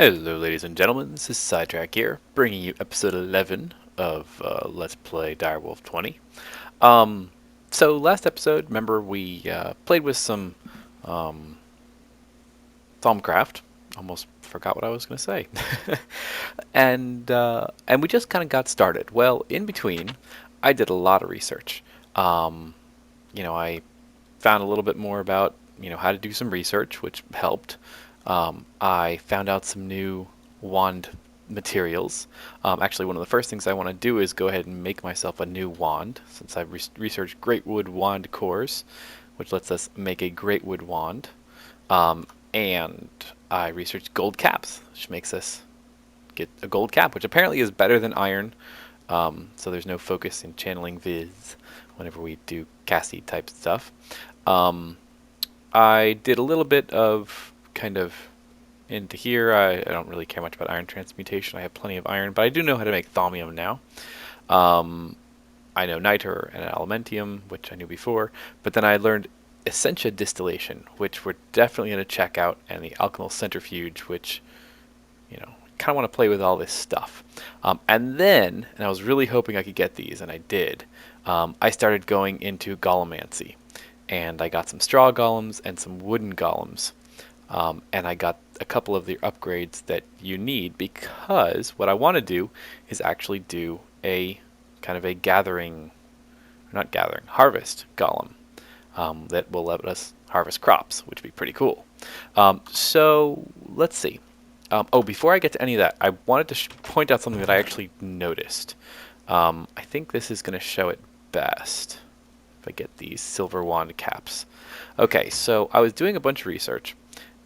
Hello ladies and gentlemen, this is Sidetrack here, bringing you episode 11 of Let's Play DireWolf20. So last episode, remember we played with some Thaumcraft. Almost forgot what I was going to say. And we just kind of got started. Well, in between, I did a lot of research. I found a little bit more about how to do some research, which helped. I found out some new wand materials. Actually, one of the first things I want to do is go ahead and make myself a new wand, since I've researched great wood wand cores, which lets us make a great wood wand. And I researched gold caps, which makes us get a gold cap, which apparently is better than iron. So there's no focus in channeling viz whenever we do Cassie type stuff. I did a little bit of kind of into here. I don't really care much about iron transmutation. I have plenty of iron, but I do know how to make thaumium now. I know niter and elementium, which I knew before, but then I learned Essentia distillation, which we're definitely going to check out, and the alchemical centrifuge, which, kind of want to play with all this stuff. And I was really hoping I could get these, and I did. I started going into golemancy, and I got some straw golems and some wooden golems. And I got a couple of the upgrades that you need, because what I want to do is actually do a kind of a harvest golem that will let us harvest crops, which would be pretty cool. So let's see. Before I get to any of that, I wanted to point out something that I actually noticed. I think this is going to show it best if I get these silver wand caps. Okay, so I was doing a bunch of research,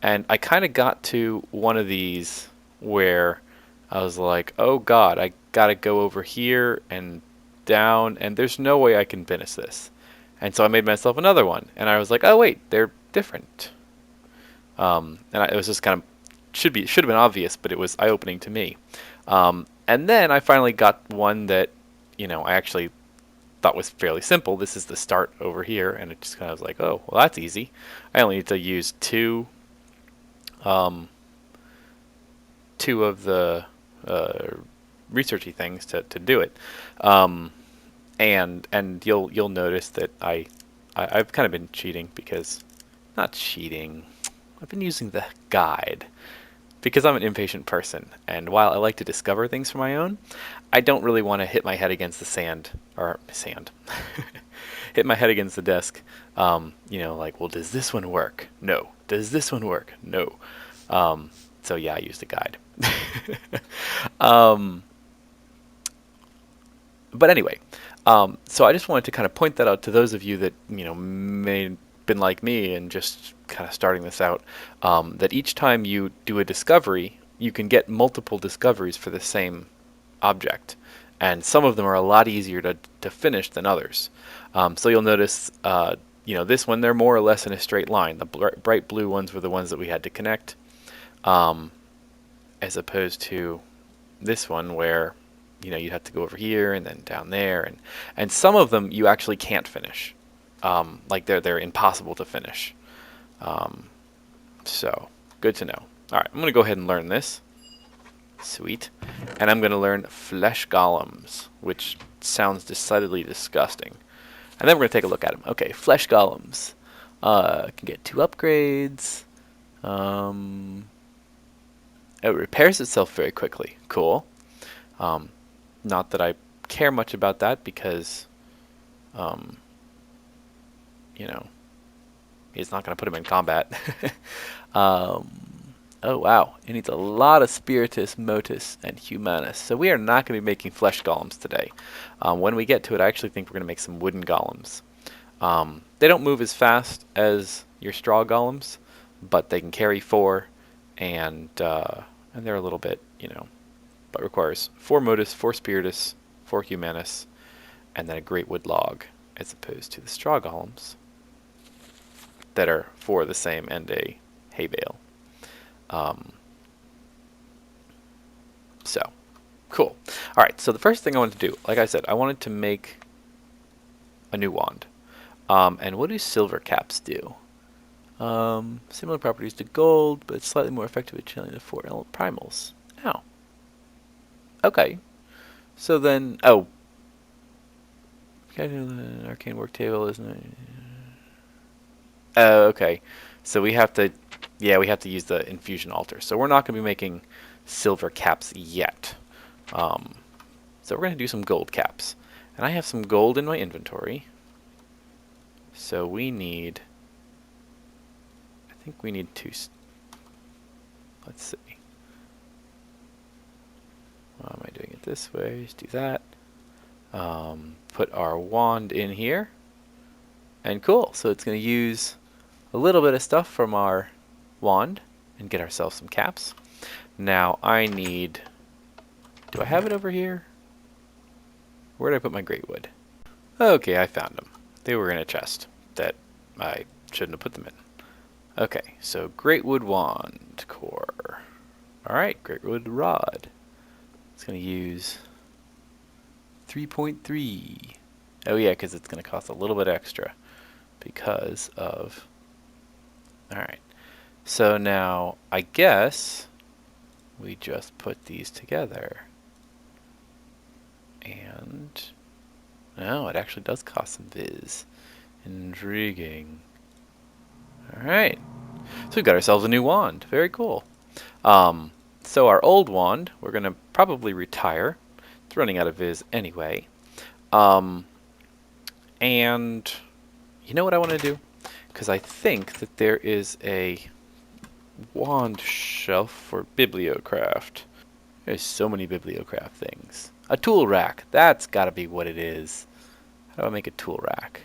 and I kind of got to one of these where I was like, oh god, I gotta go over here and down, and there's no way I can finish this. And so I made myself another one, and I was like, oh wait, they're different. It was just kind of, should have been obvious, but it was eye-opening to me. And then I finally got one that, I actually thought was fairly simple. This is the start over here, and it just kind of was like, oh, well, that's easy. I only need to use two of the researchy things to do it. And you'll notice that I've kind of been cheating, because not cheating. I've been using the guide because I'm an impatient person, and while I like to discover things for my own, I don't really want to hit my head against the sand, hit my head against the desk. Like, well, does this one work? No. Does this one work? No. So yeah, I used a guide. But anyway, so I just wanted to kind of point that out to those of you that may have been like me and just kind of starting this out, that each time you do a discovery, you can get multiple discoveries for the same object, and some of them are a lot easier to finish than others. So you'll notice, this one, they're more or less in a straight line. The bright blue ones were the ones that we had to connect, as opposed to this one where you have to go over here and then down there, and some of them you actually can't finish. Like they're impossible to finish. So good to know. All right, I'm going to go ahead and learn this. Sweet. And I'm going to learn flesh golems, which sounds decidedly disgusting. And then we're going to take a look at them. Okay, flesh golems. Can get 2 upgrades. It repairs itself very quickly. Cool. Not that I care much about that, because, he's not going to put him in combat. Oh wow, it needs a lot of Spiritus, Motus, and Humanus. So we are not going to be making flesh golems today. When we get to it, I actually think we're going to make some wooden golems. They don't move as fast as your straw golems, but they can carry 4, and they're a little bit, but requires 4 Motus, 4 Spiritus, 4 Humanus, and then a great wood log, as opposed to the straw golems that are 4 the same and a hay bale. So cool. All right, so the first thing I wanted to do, like I said, I wanted to make a new wand. And what do silver caps do? Similar properties to gold, but it's slightly more effective at channeling the 4 primals. Oh. Okay. So then, oh. An arcane work table, isn't it? Oh, okay. So we have to, yeah, we have to use the infusion altar. So we're not going to be making silver caps yet. So we're going to do some gold caps. And I have some gold in my inventory. So we need, I think we need two. Let's see. Why am I doing it this way? Let's do that. Put our wand in here. And cool. So it's going to use a little bit of stuff from our wand and get ourselves some caps. Now I need, do I have it over here? Where did I put my great wood? Okay, I found them. They were in a chest that I shouldn't have put them in. Okay, so great wood wand core. Alright, great wood rod. It's going to use 3.3. Oh yeah, because it's going to cost a little bit extra because of... Alright, so now I guess we just put these together. And... oh, it actually does cost some viz. Intriguing. Alright, so we've got ourselves a new wand. Very cool. So our old wand, we're going to probably retire. It's running out of viz anyway. And you know what I want to do? Because I think that there is a wand shelf for bibliocraft. There's so many bibliocraft things. A tool rack. That's got to be what it is. How do I make a tool rack?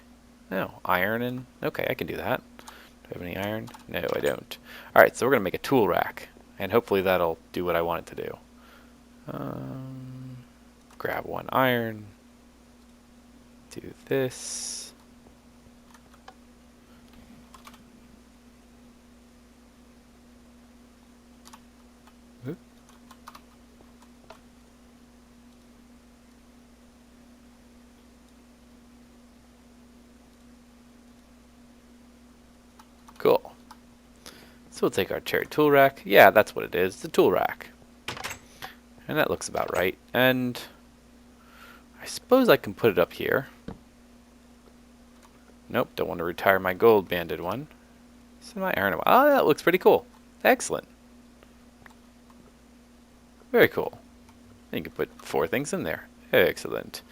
No, iron and... okay, I can do that. Do I have any iron? No, I don't. Alright, so we're going to make a tool rack. And hopefully that'll do what I want it to do. Grab one iron. Do this. Oop. Cool. So we'll take our cherry tool rack. Yeah, that's what it is. It's a tool rack. And that looks about right. And I suppose I can put it up here. Nope, don't want to retire my gold banded one. So my iron one. Oh, that looks pretty cool. Excellent. Very cool. You can put 4 things in there. Excellent.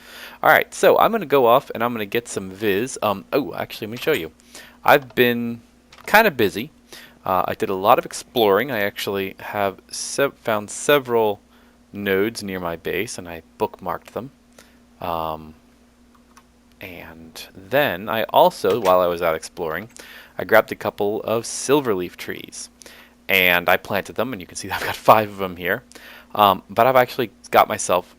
Alright, so I'm going to go off and I'm going to get some viz. Oh, actually, let me show you. I've been kind of busy. I did a lot of exploring. I actually have found several nodes near my base, and I bookmarked them. And then I also, while I was out exploring, I grabbed a couple of silverleaf trees. And I planted them, and you can see I've got 5 of them here. But I've actually got myself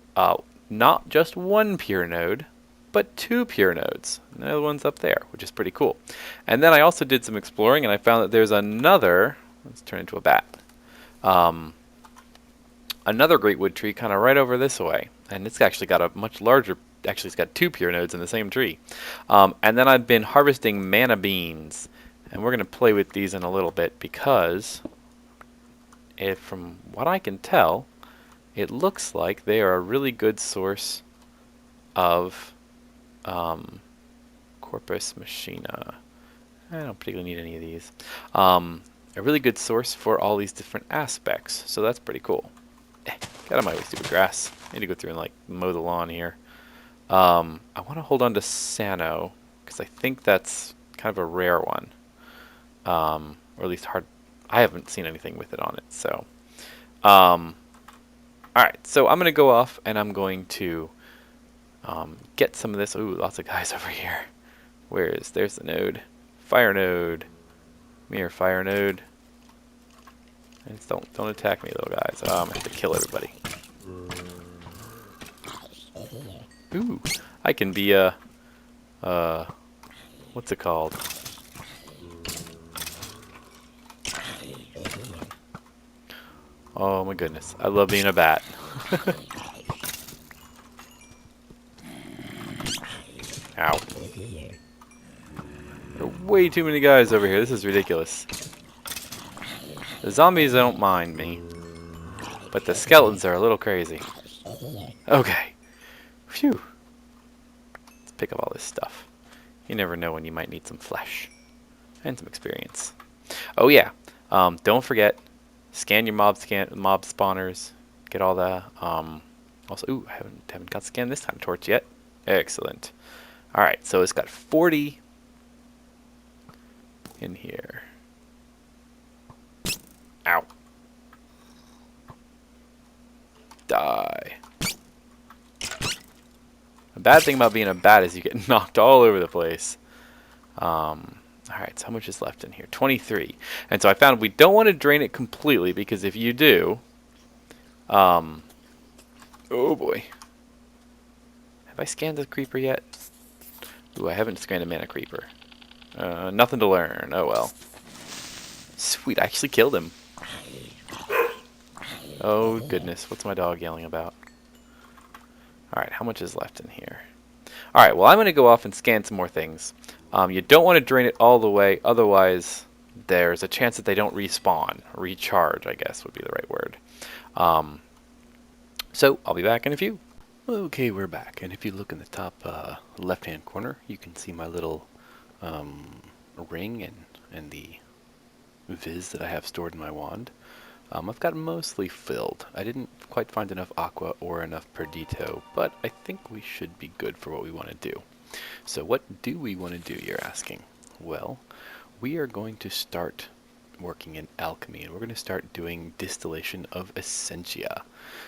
not just 1 pure node, but 2 pure nodes. And the other one's up there, which is pretty cool. And then I also did some exploring, and I found that there's another... let's turn into a bat. Another great wood tree kind of right over this way. And it's actually got a much larger... actually, it's got 2 pure nodes in the same tree. And then I've been harvesting mana beans. And we're going to play with these in a little bit because... from what I can tell, it looks like they are a really good source of corpus machina. I don't particularly need any of these. A really good source for all these different aspects, so that's pretty cool. Get out of my way, stupid grass. I need to go through and like mow the lawn here. I want to hold on to Sano because I think that's kind of a rare one, or at least hard. I haven't seen anything with it on it, so. Alright, so I'm going to go off and I'm going to get some of this. Ooh, lots of guys over here. There's the node. Fire node. Come here, fire node. And don't attack me, little guys. I'm going to have to kill everybody. Ooh, I can be what's it called? Oh my goodness, I love being a bat. Ow. way too many guys over here. This is ridiculous. The zombies don't mind me, but the skeletons are a little crazy. Okay. Phew. Let's pick up all this stuff. You never know when you might need some flesh and some experience. Oh yeah. Don't forget, scan your mob spawners. Get all the also, ooh, I haven't got scanned this time torch yet. Excellent. All right, so it's got 40 in here. Ow. Die. The bad thing about being a bat is you get knocked all over the place. Alright, so how much is left in here? 23. And so I found we don't want to drain it completely, because if you do... oh boy. Have I scanned the creeper yet? Ooh, I haven't scanned a mana creeper. Nothing to learn. Oh well. Sweet, I actually killed him. Oh goodness, what's my dog yelling about? Alright, how much is left in here? Alright, well I'm going to go off and scan some more things. You don't want to drain it all the way, otherwise there's a chance that they don't respawn. Recharge, I guess, would be the right word. So, I'll be back in a few. Okay, we're back, and if you look in the top left-hand corner, you can see my little ring and the viz that I have stored in my wand. I've got mostly filled. I didn't quite find enough aqua or enough perdito, but I think we should be good for what we want to do. So what do we want to do, you're asking? Well, we are going to start working in alchemy, and we're going to start doing distillation of Essentia.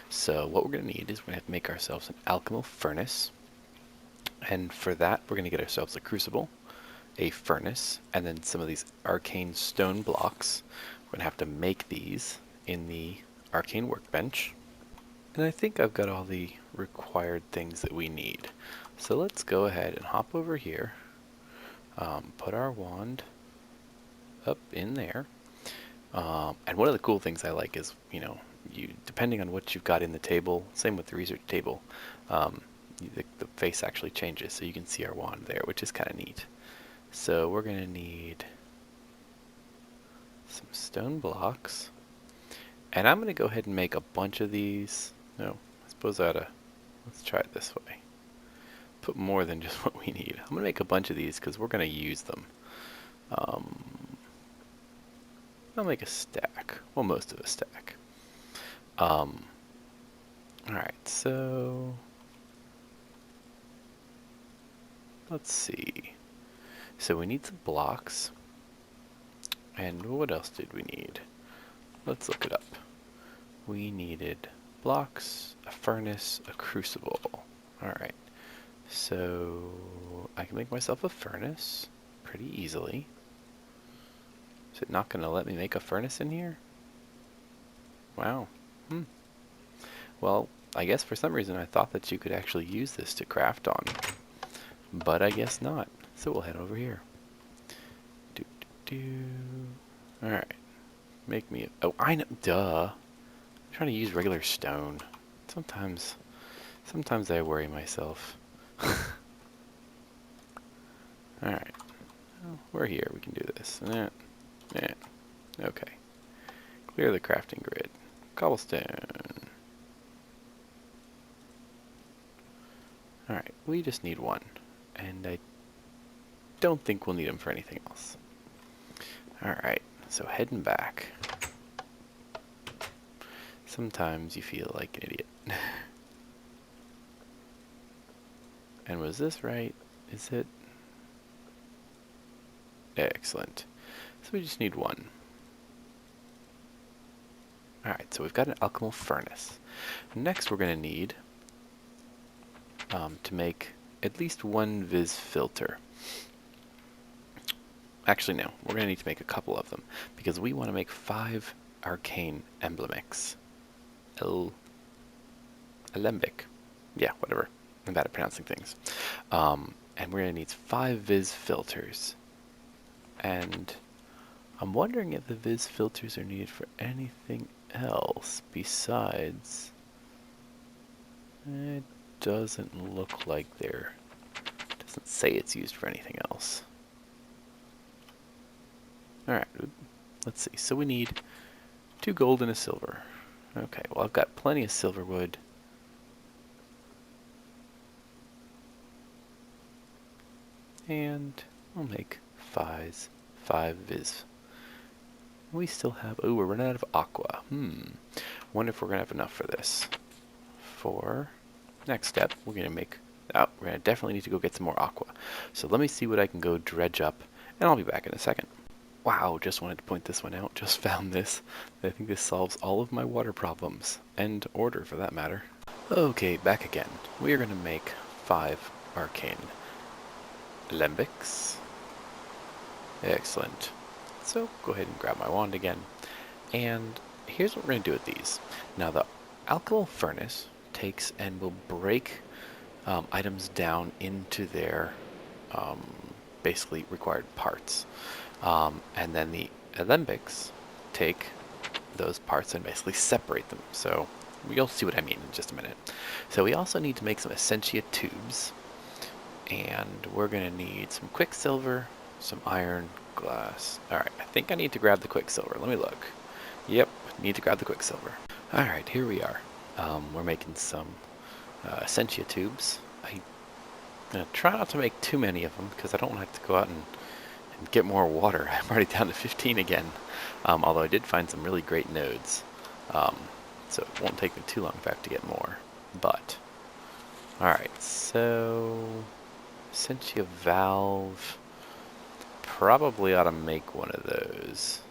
So what we're going to need is we're going to have to make ourselves an alchemical furnace, and for that we're going to get ourselves a crucible, a furnace, and then some of these arcane stone blocks. We're going to have to make these in the arcane workbench, and I think I've got all the required things that we need. So let's go ahead and hop over here, put our wand up in there, and one of the cool things I like is, you know, depending on what you've got in the table, same with the research table, the face actually changes, so you can see our wand there, which is kind of neat. So we're going to need some stone blocks, and I'm going to go ahead and make a bunch of these. No, I suppose I ought to, let's try it this way. Put more than just what we need. I'm going to make a bunch of these because we're going to use them. I'll make a stack. Well, most of a stack. Alright, so let's see. So we need some blocks. And what else did we need? Let's look it up. We needed blocks, a furnace, a crucible. Alright. So I can make myself a furnace pretty easily. Is it not going to let me make a furnace in here? Wow. Well, I guess for some reason I thought that you could actually use this to craft on. But I guess not. So we'll head over here. Alright. Make me a... Oh, I know. Duh. I'm trying to use regular stone. Sometimes I worry myself. Alright. Well, we're here. We can do this. Yeah. Okay. Clear the crafting grid. Cobblestone. Alright. We just need one. And I don't think we'll need them for anything else. Alright. So heading back. Sometimes you feel like an idiot. And was this right? Is it? Excellent. So we just need one. Alright, so we've got an alchemical furnace. Next we're going to need to make at least one vis filter. Actually no, we're going to need to make a couple of them, because we want to make 5 arcane emblemics. Alembic. Yeah, whatever. I'm bad at pronouncing things. And we're going to need 5 vis filters. And I'm wondering if the vis filters are needed for anything else besides... It doesn't look like they're... It doesn't say it's used for anything else. Alright, let's see. So we need 2 gold and a silver. Okay, well I've got plenty of silver wood. And I'll make 5 viz. We still have, oh, we're running out of aqua. Wonder if we're gonna have enough for this. For next step, we're gonna make, we're gonna definitely need to go get some more aqua. So let me see what I can go dredge up, and I'll be back in a second. Wow, just wanted to point this one out, just found this. I think this solves all of my water problems, and order for that matter. Okay, back again. We are gonna make 5 arcane lembics. Excellent. So go ahead and grab my wand again. And here's what we're going to do with these. Now the alkyl furnace takes and will break items down into their basically required parts. And then the alembics take those parts and basically separate them. So you'll see what I mean in just a minute. So we also need to make some Essentia tubes. And we're going to need some quicksilver, some iron, glass. Alright, I think I need to grab the quicksilver. Let me look. Yep, need to grab the quicksilver. Alright, here we are. We're making some Essentia tubes. I'm going to try not to make too many of them because I don't want to have to go out and get more water. I'm already down to 15 again. Although I did find some really great nodes. So it won't take me too long if I have to get more. But, alright, so Essentia valve. Probably ought to make one of those.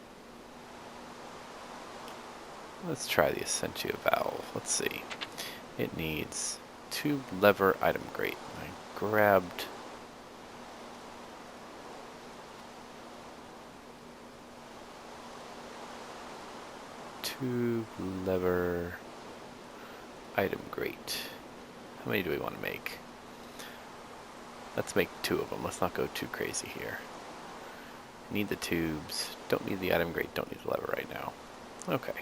Let's try the Essentia valve. Let's see. It needs 2 lever item grate. I grabbed 2 lever item grate. How many do we want to make? Let's make 2 of them. Let's not go too crazy here. Need the tubes. Don't need the item grate. Don't need the lever right now. Okay.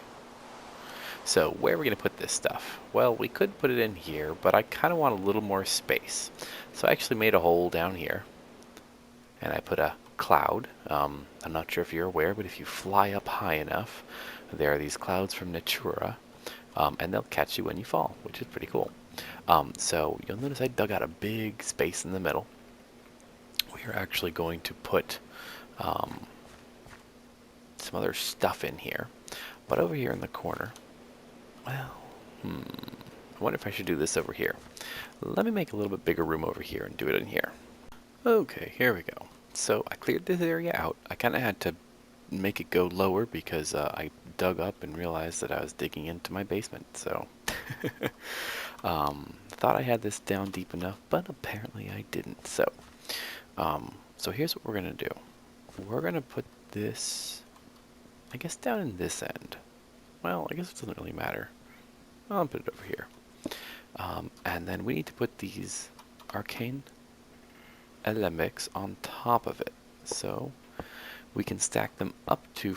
So where are we going to put this stuff? Well, we could put it in here, but I kind of want a little more space. So I actually made a hole down here. And I put a cloud. I'm not sure if you're aware, but if you fly up high enough, there are these clouds from Natura. And they'll catch you when you fall, which is pretty cool. So you'll notice I dug out a big space in the middle. We are actually going to put some other stuff in here. But over here in the corner, well, I wonder if I should do this over here. Let me make a little bit bigger room over here and do it in here. Okay, here we go. So I cleared this area out. I kind of had to make it go lower because I dug up and realized that I was digging into my basement. So thought I had this down deep enough, but apparently I didn't. So so here's what we're gonna do. We're gonna put this, I guess, down in this end. Well, I guess it doesn't really matter. I'll put it over here. And then we need to put these arcane alembics on top of it. So we can stack them up to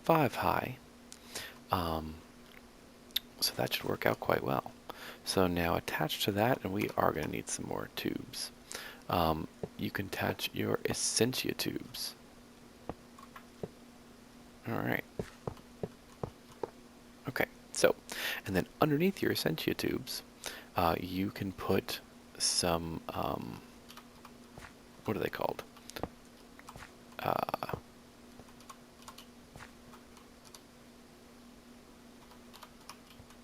5 high. So that should work out quite well. So now attached to that, and we are going to need some more tubes. You can attach your Essentia tubes. Alright. Okay, so, and then underneath your Essentia tubes, you can put some, what are they called?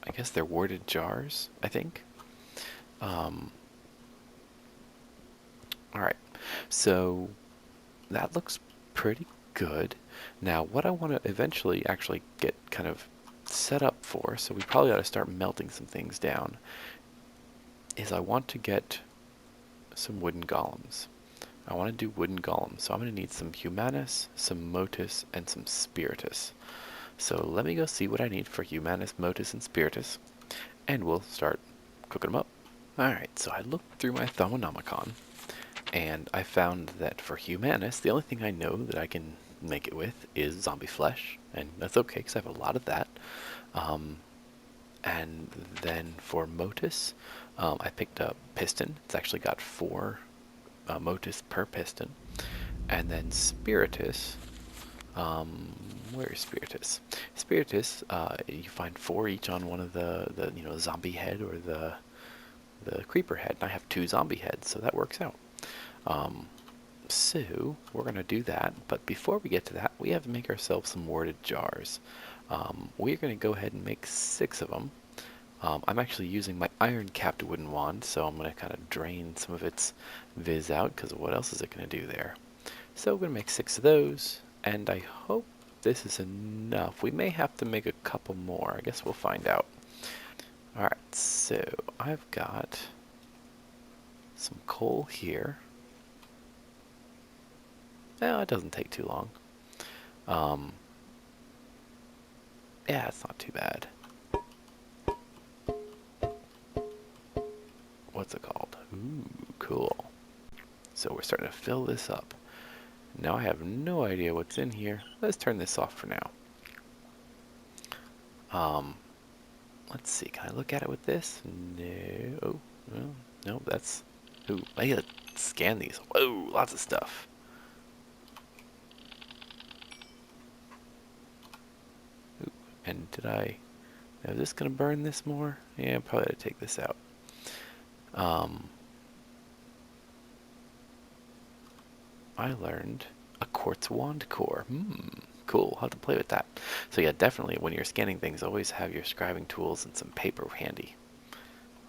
I guess they're worded jars, I think. Alright, so that looks pretty good. Now, what I want to eventually actually get kind of set up for, so we probably ought to start melting some things down, is I want to get some wooden golems. I want to do wooden golems, so I'm going to need some humanus, some motus, and some spiritus. So let me go see what I need for humanus, motus, and spiritus, and we'll start cooking them up. Alright, so I looked through my Thaumonomicon, and I found that for humanus, the only thing I know that I can make it with is zombie flesh, and that's okay because I have a lot of that. And then for motus, I picked up piston. It's actually got 4 motus per piston. And then spiritus, Where's Spiritus? Spiritus, you find 4 each on one of the zombie head or the creeper head. And I have 2 zombie heads, so that works out. So we're going to do that, but before we get to that, we have to make ourselves some warded jars. We're going to go ahead and make 6 of them. I'm actually using my iron-capped wooden wand, so I'm going to kind of drain some of its viz out, because what else is it going to do there? So we're going to make 6 of those, and I hope this is enough. We may have to make a couple more. I guess we'll find out. Alright, so I've got some coal here. Well, it doesn't take too long. Yeah, it's not too bad. What's it called? Ooh, cool. So we're starting to fill this up. Now I have no idea what's in here. Let's turn this off for now. Let's see. Can I look at it with this? No. Oh, well, no, that's... Ooh, I gotta scan these. Whoa, lots of stuff. Ooh, and did I... Is this gonna burn this more? Yeah, probably gotta take this out. I learned a quartz wand core. Cool. I'll have to play with that. So yeah, definitely when you're scanning things, always have your scribing tools and some paper handy.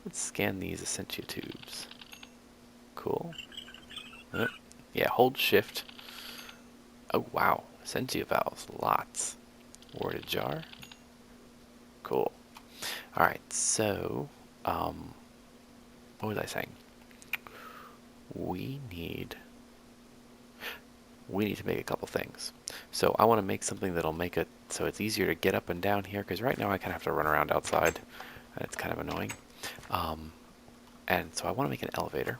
Let's scan these Essentia tubes. Cool. Yeah, hold shift. Oh wow, Essentia valves, lots. Warded jar. Cool. Alright, so, what was I saying? We need to make a couple things. So I want to make something that'll make it so it's easier to get up and down here, because right now I kind of have to run around outside, and it's kind of annoying. And so I want to make an elevator.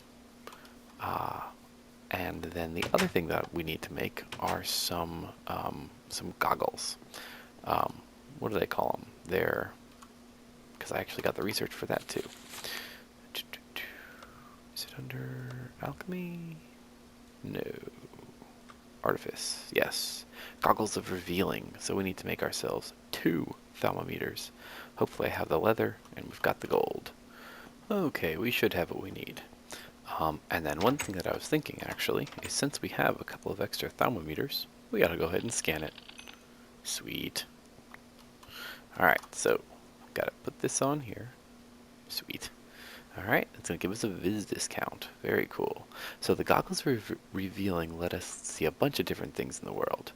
And then the other thing that we need to make are some goggles. What do they call them? They're, because I actually got the research for that too. Is it under alchemy? No. Artifice, yes. Goggles of revealing. So we need to make ourselves 2 thermometers. Hopefully I have the leather and we've got the gold. Okay, we should have what we need. And then one thing that I was thinking actually is since we have a couple of extra thermometers, we gotta go ahead and scan it. Sweet. Alright, so gotta put this on here. Sweet. Alright, it's going to give us a viz discount. Very cool. So the goggles revealing let us see a bunch of different things in the world.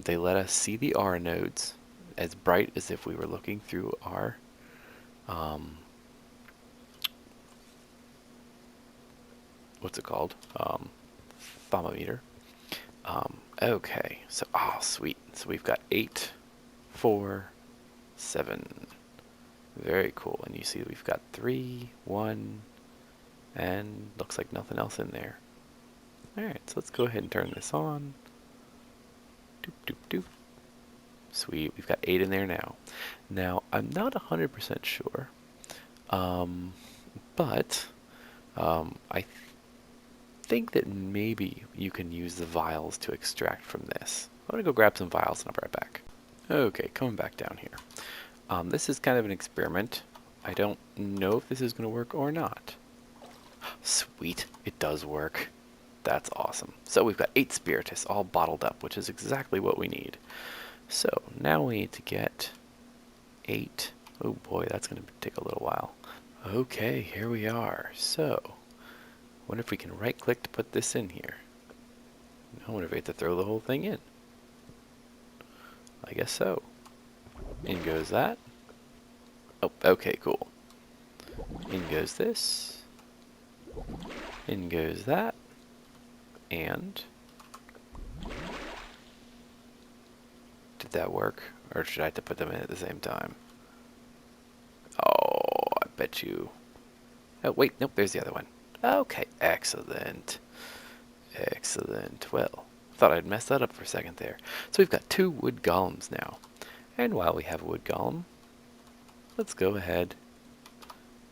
They let us see the aura nodes as bright as if we were looking through our what's it called? Thermometer. Okay, so, oh sweet. So we've got 8, 4, 7. Very cool. And you see we've got 3, 1, and looks like nothing else in there. Alright, so let's go ahead and turn this on. Doop, doop, doop. Sweet, we've got 8 in there now. Now, I'm not 100% sure, but I think that maybe you can use the vials to extract from this. I'm going to go grab some vials and I'll be right back. Okay, coming back down here. This is kind of an experiment. I don't know if this is going to work or not. Sweet, it does work. That's awesome. So we've got 8 Spiritus all bottled up, which is exactly what we need. So now we need to get 8. Oh boy, that's going to take a little while. Okay, here we are. So, wonder if we can right click to put this in here. I wonder if we have to throw the whole thing in. I guess so. In goes that. Oh, okay, cool. In goes this. In goes that. And... did that work? Or should I have to put them in at the same time? Oh, I bet you... oh, wait, nope, there's the other one. Okay, excellent. Excellent. Well, thought I'd messed that up for a second there. So we've got 2 wood golems now. And while we have a wood golem, let's go ahead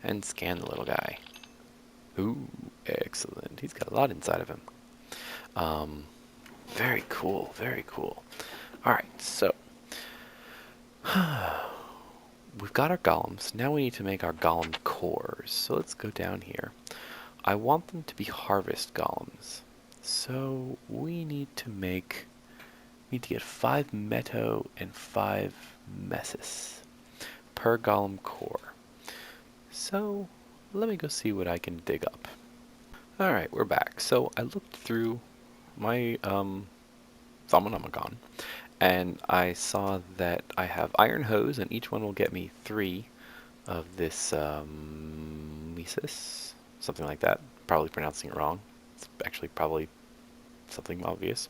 and scan the little guy. Ooh, excellent. He's got a lot inside of him. Very cool, very cool. Alright, so we've got our golems. Now we need to make our golem cores. So let's go down here. I want them to be harvest golems. So we need to get 5 meto and 5 messis per golem core. So let me go see what I can dig up. Alright, we're back. So I looked through my Thaumonomicon, and I saw that I have iron hose, and each one will get me 3 of this mesis, something like that. Probably pronouncing it wrong. It's actually probably something obvious.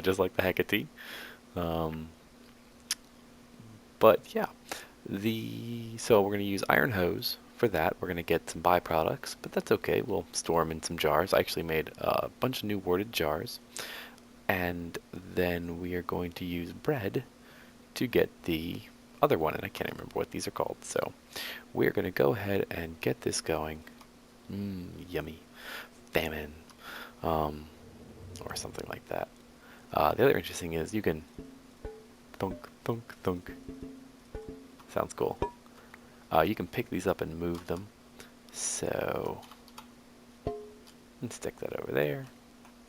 Just like the Hecate. But yeah, so we're going to use iron hose for that. We're going to get some byproducts, but that's okay. We'll store them in some jars. I actually made a bunch of new warded jars. And then we are going to use bread to get the other one, and I can't remember what these are called. So we're going to go ahead and get this going. Yummy. Famine. Or something like that. The other interesting is you can thunk, thunk, thunk. Sounds cool. You can pick these up and move them. So, and stick that over there.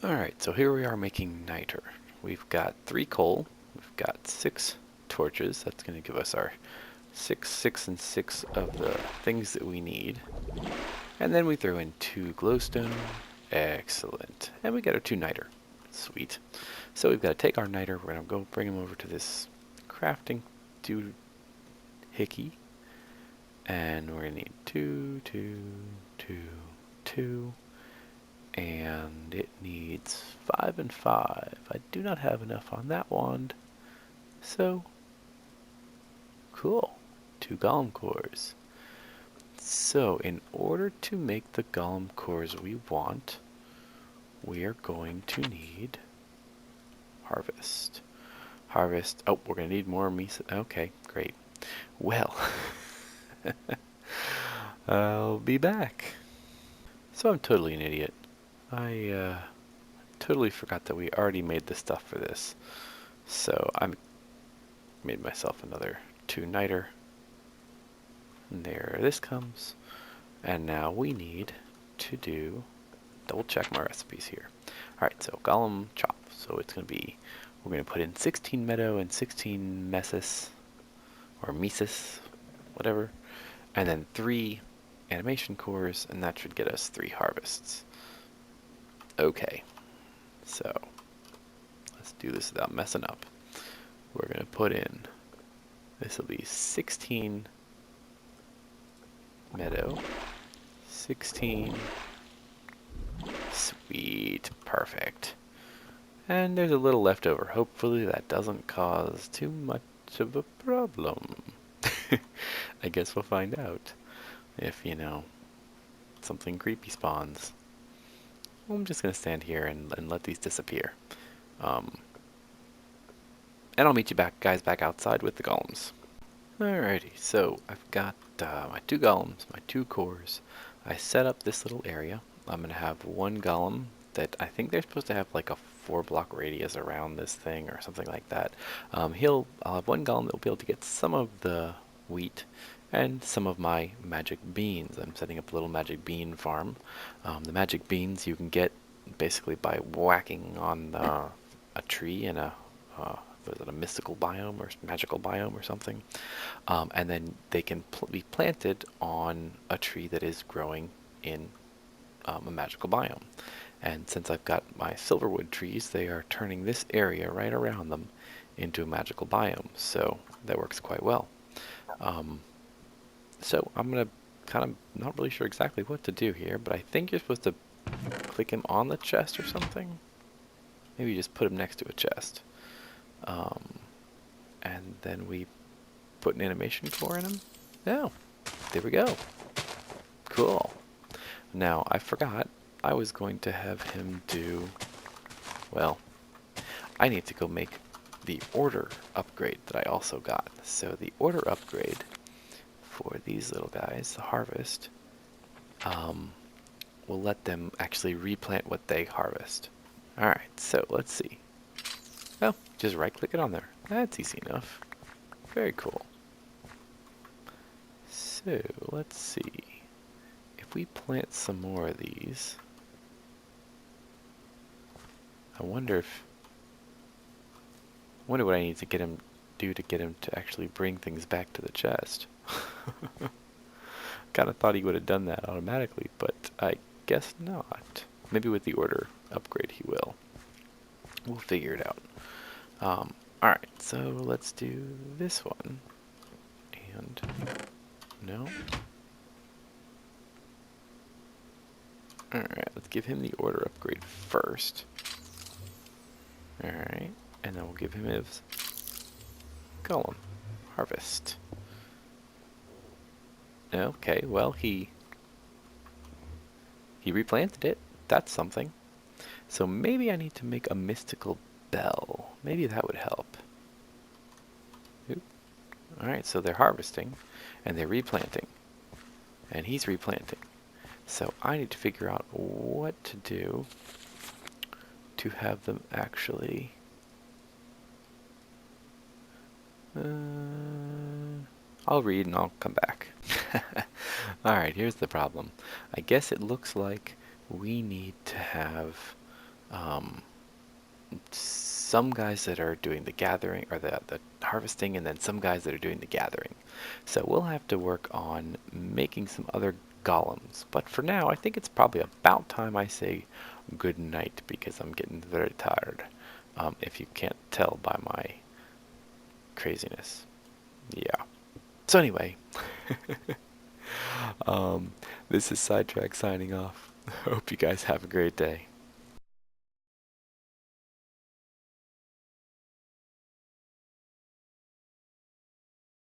Alright, so here we are making niter. We've got 3 coal. We've got 6 torches. That's going to give us our 6, 6, and 6 of the things that we need. And then we throw in 2 glowstone. Excellent. And we get our 2 niter. Sweet. So we've got to take our niter. We're going to go bring them over to this crafting doohickey. And we're going to need 2, 2, 2, 2. And it needs 5 and 5. I do not have enough on that wand. So, cool. 2 golem cores. So, in order to make the golem cores we want, we are going to need harvest. Harvest. Oh, we're going to need more meat. Okay, great. Well, I'll be back. So I'm totally an idiot. I totally forgot that we already made the stuff for this. So I made myself another 2 niter. And there this comes. And now we need to double check my recipes here. Alright, so golem chop. So it's going to be, we're going to put in 16 meadow and 16 messis, or mesis, whatever. And then 3 animation cores, and that should get us 3 harvests. Okay, so let's do this without messing up. We're going to put in, this will be 16 meadow, 16, sweet, perfect. And there's a little left over. Hopefully that doesn't cause too much of a problem. I guess we'll find out if, something creepy spawns. I'm just going to stand here and let these disappear. And I'll meet you guys back outside with the golems. Alrighty, so I've got my 2 golems, my 2 cores. I set up this little area. I'm going to have 1 golem that I think they're supposed to have like a 4-block radius around this thing or something like that. I'll have 1 golem that will be able to get some of the wheat and some of my magic beans. I'm setting up a little magic bean farm. The magic beans you can get basically by whacking on a tree in a was it a mystical biome or magical biome or something, and then they can be planted on a tree that is growing in a magical biome. And since I've got my silverwood trees, they are turning this area right around them into a magical biome, so that works quite well. So I'm going to kind of not really sure exactly what to do here, but I think you're supposed to click him on the chest or something. Maybe just put him next to a chest. And then we put an animation core in him. No, there we go. Cool. Now, I forgot I was going to have him do, well, I need to go make the order upgrade that I also got. So the order upgrade for these little guys, the harvest, will let them actually replant what they harvest. Alright, so let's see. Oh, just right-click it on there. That's easy enough. Very cool. So, let's see. If we plant some more of these, I wonder what I need to do to get him to actually bring things back to the chest. Kind of thought he would have done that automatically, but I guess not. Maybe with the order upgrade he will. We'll figure it out. Alright, so let's do this one. And no. Alright, let's give him the order upgrade first. Alright, and then we'll give him his golem. Harvest. Okay, well, he replanted it. That's something. So maybe I need to make a mystical bell. Maybe that would help. Alright, so they're harvesting, and they're replanting. And he's replanting. So I need to figure out what to do to have them actually... I'll read and I'll come back. Alright, here's the problem. I guess it looks like we need to have some guys that are doing the gathering, or the harvesting, and then some guys that are doing the gathering. So we'll have to work on making some other golems. But for now, I think it's probably about time I say good night, because I'm getting very tired, if you can't tell by my craziness. Yeah. So anyway, this is Sidetrack signing off. Hope you guys have a great day.